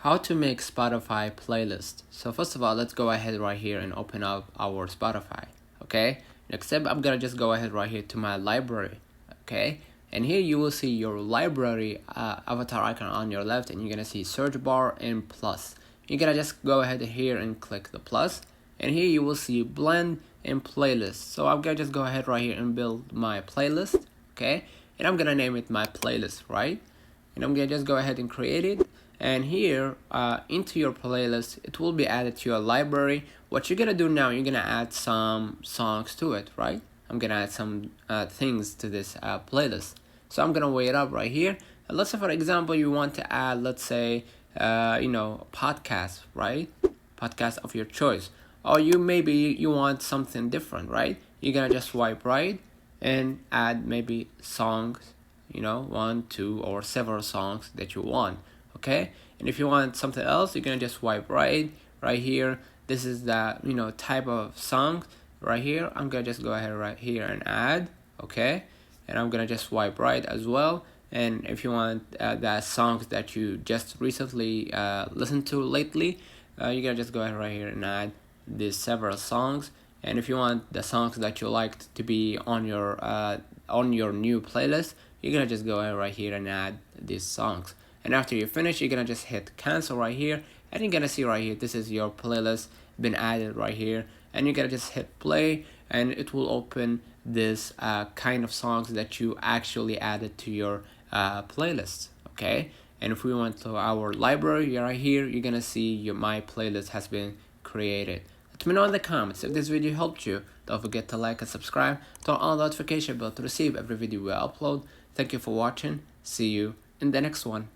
How to make Spotify playlist. So first of all, let's go ahead right here and open up our Spotify. Okay. Next step, I'm gonna just go ahead right here to my library. Okay. And here you will see your library avatar icon on your left, and you're gonna see search bar and plus. You're gonna just go ahead here and click the plus, and here you will see blend and playlist. So I'm gonna just go ahead right here and build my playlist. Okay. And I'm gonna name it my playlist, right? And I'm gonna just go ahead and create it, and here into your playlist it will be added to your library. What you're gonna do now, you're gonna add some songs to it, right? I'm gonna add some things to this playlist. So I'm gonna weigh it up right here. And let's say for example you want to add, let's say podcast, right? Podcast of your choice, or maybe you want something different, right? You're gonna just swipe right and add maybe songs, 1, 2, or several songs that you want. Okay. And if you want something else, you're gonna just swipe right here. This is the type of song right here. I'm gonna just go ahead right here and add. Okay. And I'm gonna just swipe right as well. And if you want the songs that you just recently listened to lately, you're gonna just go ahead right here and add these several songs. And if you want the songs that you liked to be on your new playlist, you're gonna just go ahead right here and add these songs. And after you finish, you're gonna just hit cancel right here, and you're gonna see right here, this is your playlist been added right here. And you're gonna just hit play, and it will open this kind of songs that you actually added to your playlist. Okay. And if we went to our library right here, you're gonna see my playlist has been created. Let me know in the comments if this video helped you. Don't forget to like and subscribe, turn on the notification bell to receive every video we upload. Thank you for watching. See you in the next one.